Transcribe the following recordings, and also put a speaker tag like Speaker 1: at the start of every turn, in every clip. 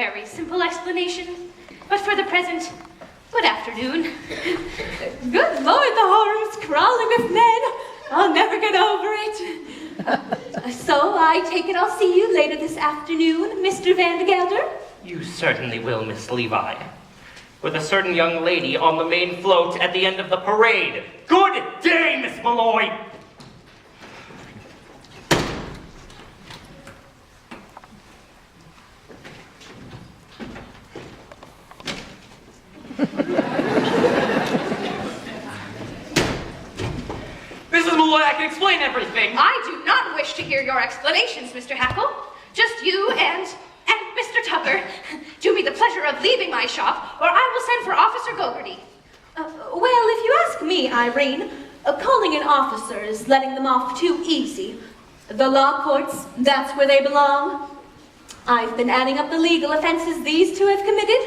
Speaker 1: very simple explanation. But for the present, good afternoon.
Speaker 2: Good Lord, the harem's crawling with men. I'll never get over it. So I take it I'll see you later this afternoon, Mr. Van de Gelder?
Speaker 3: You certainly will, Miss Levi. With a certain young lady on the main float at the end of the parade. Good day, Miss Malloy! Mrs. Malloy, I can explain everything.
Speaker 1: I do not wish to hear your explanations, Mr. Hackle. Just you and Mr. Tucker. Do me the pleasure of leaving my shop, or I will send for Officer Gogarty.
Speaker 2: Well, if you ask me, Irene, calling in officer is letting them off too easy. The law courts, that's where they belong. I've been adding up the legal offenses these two have committed,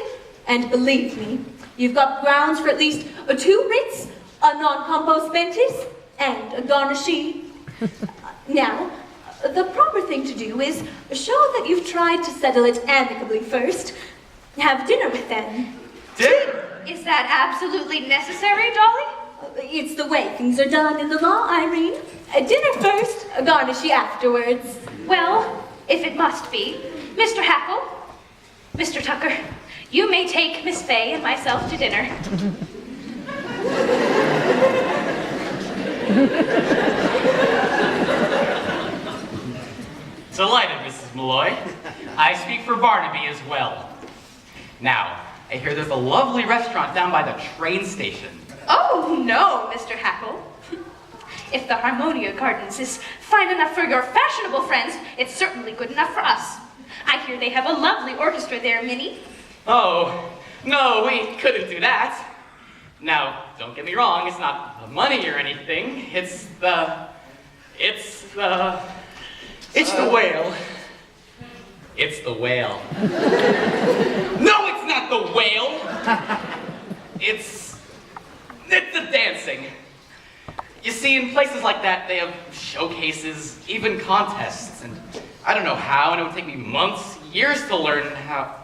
Speaker 2: and believe me, you've got grounds for at least 2 writs, a non-compos mentis, and a garnishee. Now, the proper thing to do is show that you've tried to settle it amicably first. Have dinner with them.
Speaker 3: Dinner?
Speaker 1: Is that absolutely necessary, Dolly?
Speaker 2: It's the way things are done in the law, Irene. Dinner first, a garnishee afterwards.
Speaker 1: Well, if it must be, Mr. Hackle, Mr. Tucker, you may take Miss Fay and myself to dinner.
Speaker 3: Delighted, Mrs. Malloy. I speak for Barnaby as well. Now, I hear there's a lovely restaurant down by the train station.
Speaker 1: Oh, no, Mr. Hackle. If the Harmonia Gardens is fine enough for your fashionable friends, it's certainly good enough for us. I hear they have a lovely orchestra there, Minnie.
Speaker 3: Oh, no, we couldn't do that. Now, don't get me wrong, it's not the money or anything. It's the whale. It's the whale. No, it's not the whale. It's the dancing. You see, in places like that, they have showcases, even contests, and I don't know how, and it would take me months, years to learn how.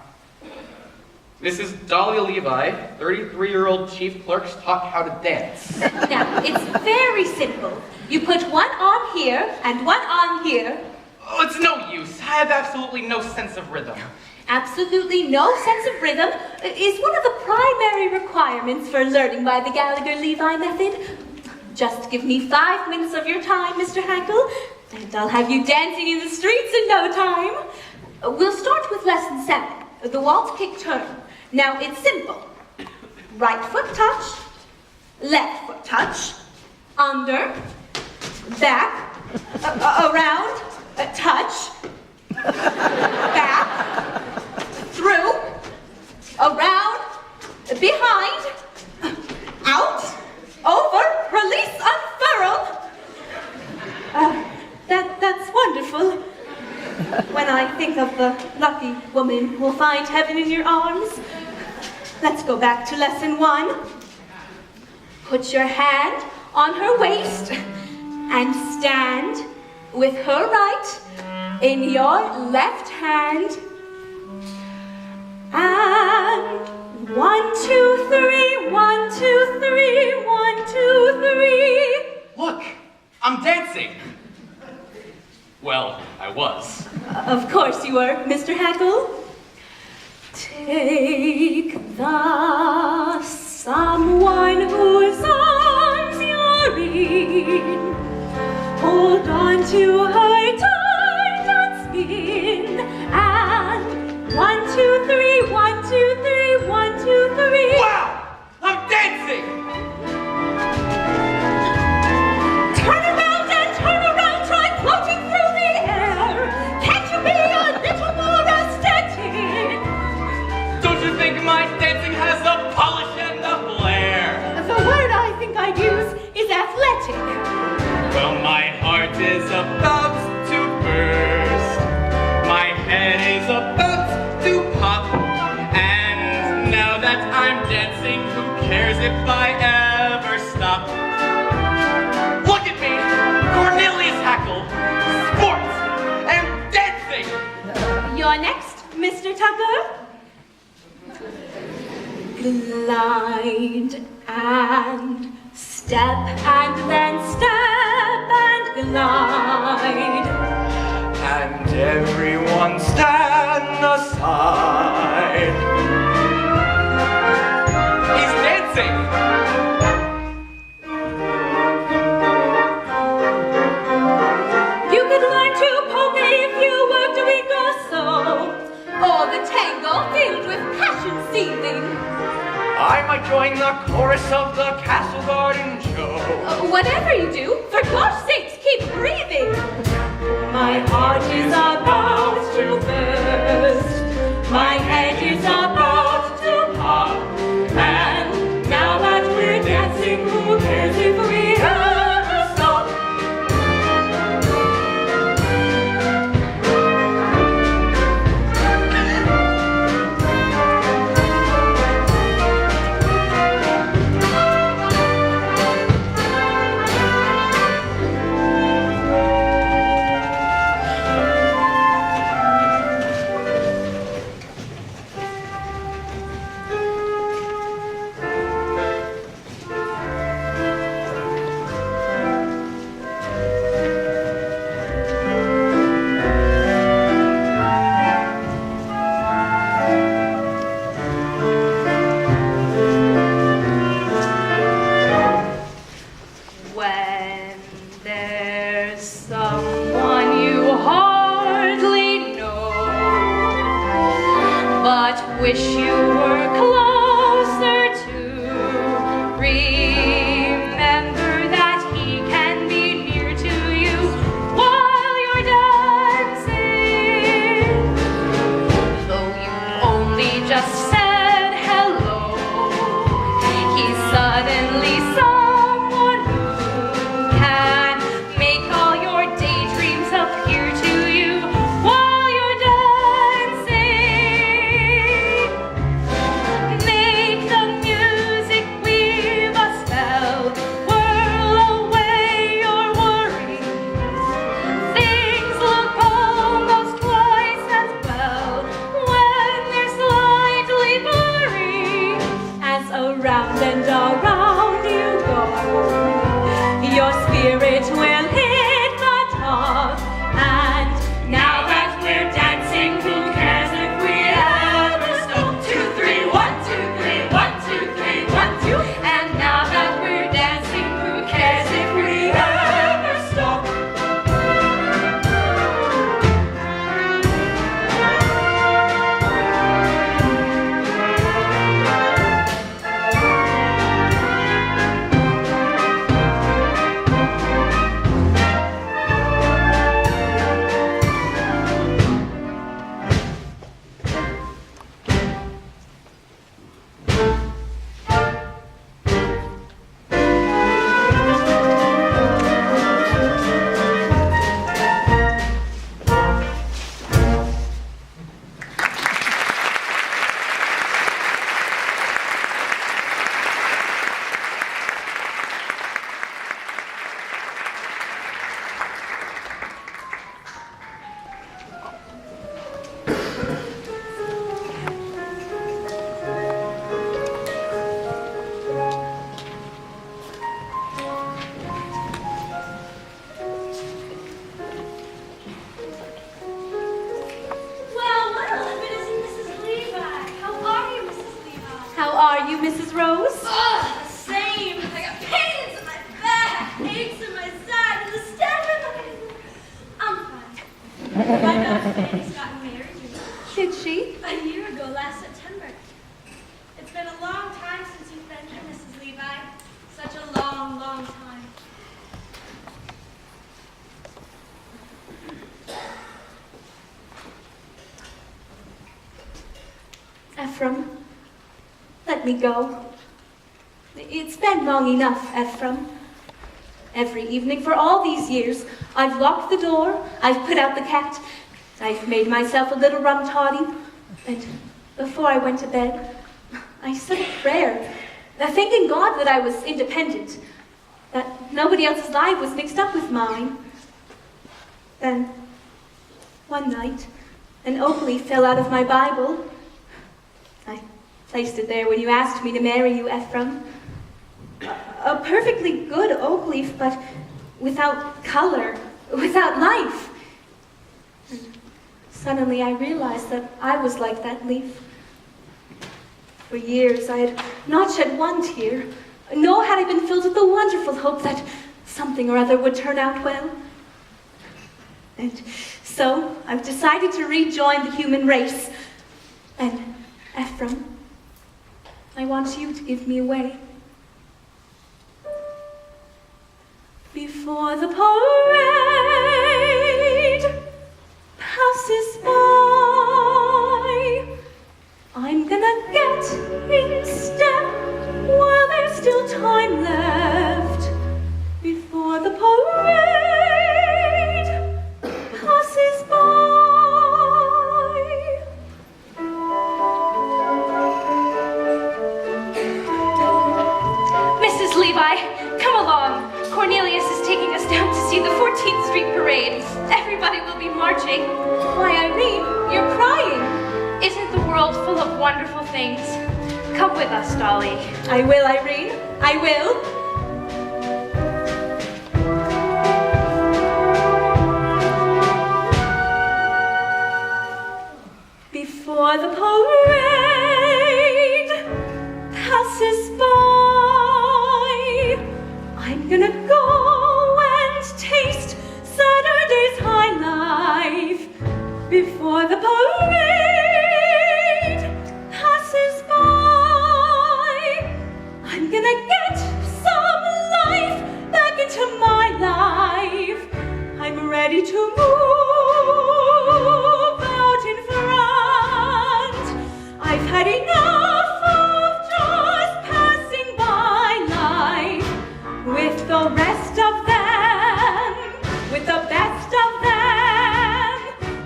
Speaker 3: This is Dolly Levi, 33-year-old chief clerk's taught how to dance.
Speaker 2: Now, it's very simple. You put one arm here and one arm here.
Speaker 3: Oh, it's no use. I have absolutely no sense of rhythm.
Speaker 2: Absolutely no sense of rhythm is one of the primary requirements for learning by the Gallagher-Levi method. Just give me 5 minutes of your time, Mr. Hackle, and I'll have you dancing in the streets in no time. We'll start with lesson 7, the waltz kick turn. Now, it's simple. Right foot touch, left foot touch, under, back, around, touch, back, through, around, behind, out, over, release, unfurl. That's wonderful. When I think of the lucky woman who'll find heaven in your arms. Let's go back to lesson 1. Put your hand on her waist and stand with her right in your left hand. And 1, 2, 3, 1, 2, 3, 1, 2, 3.
Speaker 3: Look, I'm dancing. Well, I was.
Speaker 2: Of course you were, Mr. Hackle. Take the someone whose arms you're in. Hold on to her tight and spin. And 1, 2, 3, 1, 2, 3, 1, 2, 3.
Speaker 3: Wow! I'm dancing!
Speaker 2: Turn around and turn around, try floating through the air. Can't you be a little more aesthetic?
Speaker 3: Don't you think my dancing has a polish and a flair?
Speaker 2: The word I think I'd use is athletic.
Speaker 3: Well, my heart is about to burst. My head is about to pop. And now that I'm dancing, who cares if I ever stop? Look at me, Cornelius Hackle, sports and dancing.
Speaker 2: You're next, Mr. Tucker. glide and step and then step and glide.
Speaker 3: And everyone stand aside. He's dancing.
Speaker 2: You could learn to polka if you were doing so, or the tango filled with passion seething.
Speaker 3: I might join the chorus of the Castle Garden show.
Speaker 2: Whatever you do, for gosh sakes, keep breathing. My heart is about to burst. My head is about to pop. And now that we're dancing, who cares if we ever stop?
Speaker 1: When there's someone you hardly know, but wish you were closer to, remember that he can be near to you while you're dancing. Though you only just said hello, he's suddenly someone who can make all your daydreams appear to you while you're dancing. Make the music weave a spell, whirl away your worries. Things look almost twice as well when they're slightly blurry. As around and around you go, your spirit will hit the top. And now that we're dancing, who cares if we ever stop? 2, 3, 1, 2, 3, 1, 2, 3, 1, 2. And now that we're dancing, who cares if we ever stop? How are you, Mrs. Rose?
Speaker 4: Ugh, the same. I got pains in my back, aches in my side, and the stab in my... I'm fine. My daughter Fanny's gotten married, you know.
Speaker 2: Did she?
Speaker 4: A year ago, last September. It's been a long time since you've been here, Mrs. Levi. Such a long, long time.
Speaker 2: Ephraim, let me go. It's been long enough, Ephraim. Every evening for all these years, I've locked the door, I've put out the cat, I've made myself a little rum toddy, and before I went to bed, I said a prayer, thanking God that I was independent, that nobody else's life was mixed up with mine. Then, one night, an oak leaf fell out of my Bible. I placed it there when you asked me to marry you, Ephraim. A perfectly good oak leaf, but without color, without life. And suddenly I realized that I was like that leaf. For years I had not shed one tear, nor had I been filled with the wonderful hope that something or other would turn out well. And so I've decided to rejoin the human race. And Ephraim, I want you to give me away. Before the parade passes by, I'm gonna get in step while there's still time left. Before the parade passes by.
Speaker 1: Mrs. Levi, come along. Cornelius is taking us down to see the 14th Street Parade. Everybody will be marching.
Speaker 2: Why, Irene, you're crying.
Speaker 1: Isn't the world full of wonderful things? Come with us, Dolly.
Speaker 2: I will, Irene. I will. Before the parade passes by, I'm gonna go and taste Saturday's high life. Before the parade passes by, I'm gonna get some life back into my life. I'm ready to move out in front. I've had enough of just passing by life with the rest of them, with the best of them.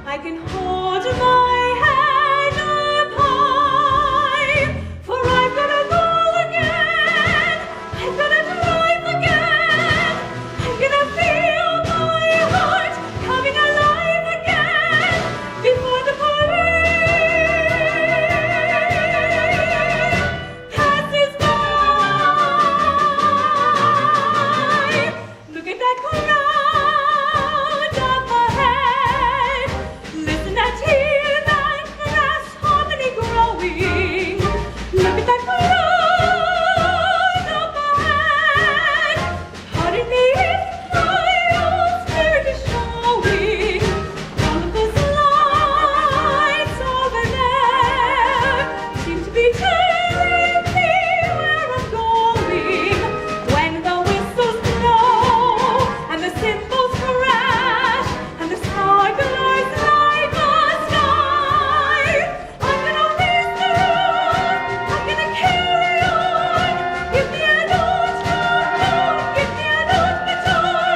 Speaker 2: I can hold my head up high, for I'm gonna go again. I'm gonna drive again. I'm gonna feel my heart coming alive again before the parade passes by. Look at that crowd up ahead. Listen and hear that grass harmony growing. Look at that crowd up ahead. Pardon me if my old spirit is showing. All of those lights over there seem to be telling me where I'm going. When the whistles blow and the cymbals crash and the sparklers light the sky, I'm gonna raise the roof, I'm gonna carry on. Give me an old trombone, give me an old guitar,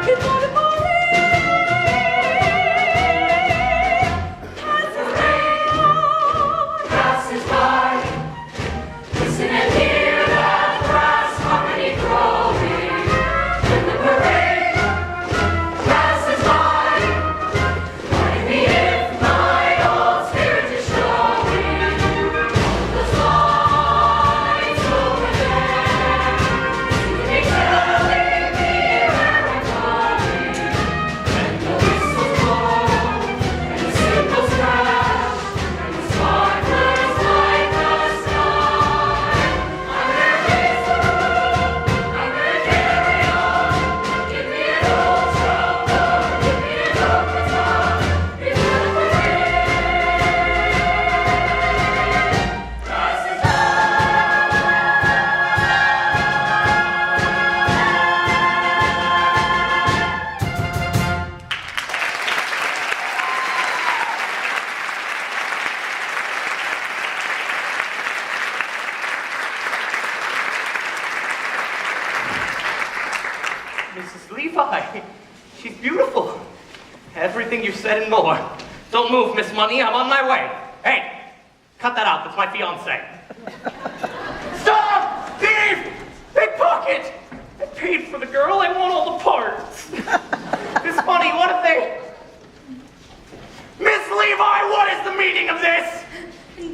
Speaker 2: before the parade passes by.
Speaker 5: Listen and hear that brass harmony growing. When the parade passes by, pardon me if my old spirit is showing. Those lights over there seem to be telling me where I'm going. When the whistles blow and the cymbals crash and the sparklers light the sky, I'm gonna raise the roof, I'm gonna carry on. Give me an old trombone, give me an old guitar, before the parade passes by.
Speaker 3: Mrs. Levi, she's beautiful. Everything you said and more. Don't move, Miss Money, I'm on my way. Hey, cut that out, that's my fiancé. Stop! Thief! Pickpocket! I paid for the girl, I want all the parts. Miss Money, what if they... Miss Levi, what is the meaning of this?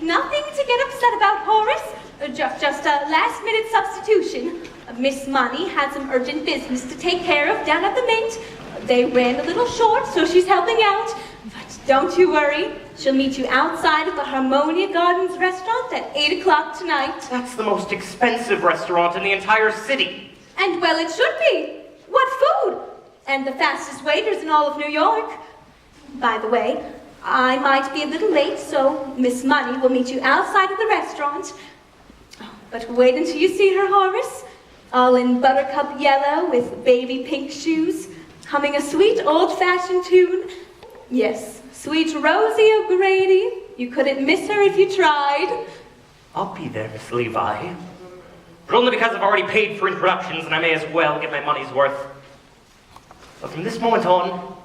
Speaker 2: Nothing to get upset about, Horace. Just a last-minute substitution. Miss Money had some urgent business to take care of down at the Mint. They ran a little short, so she's helping out. But don't you worry. She'll meet you outside of the Harmonia Gardens restaurant at 8 o'clock tonight.
Speaker 3: That's the most expensive restaurant in the entire city.
Speaker 2: And well, it should be. What food? And the fastest waiters in all of New York. By the way, I might be a little late, so Miss Money will meet you outside of the restaurant. But wait until you see her, Horace. All in buttercup yellow with baby pink shoes, humming a sweet old-fashioned tune. Yes, sweet Rosie O'Grady. You couldn't miss her if you tried.
Speaker 3: I'll be there, Miss Levi. But only because I've already paid for introductions and I may as well get my money's worth. But from this moment on,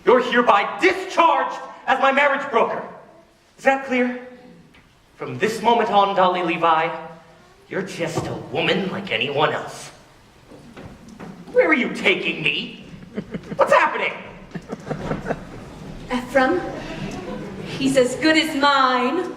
Speaker 3: you're hereby discharged as my marriage broker. Is that clear? From this moment on, Dolly Levi, you're just a woman like anyone else. Where are you taking me? What's happening?
Speaker 2: Ephraim, he's as good as mine.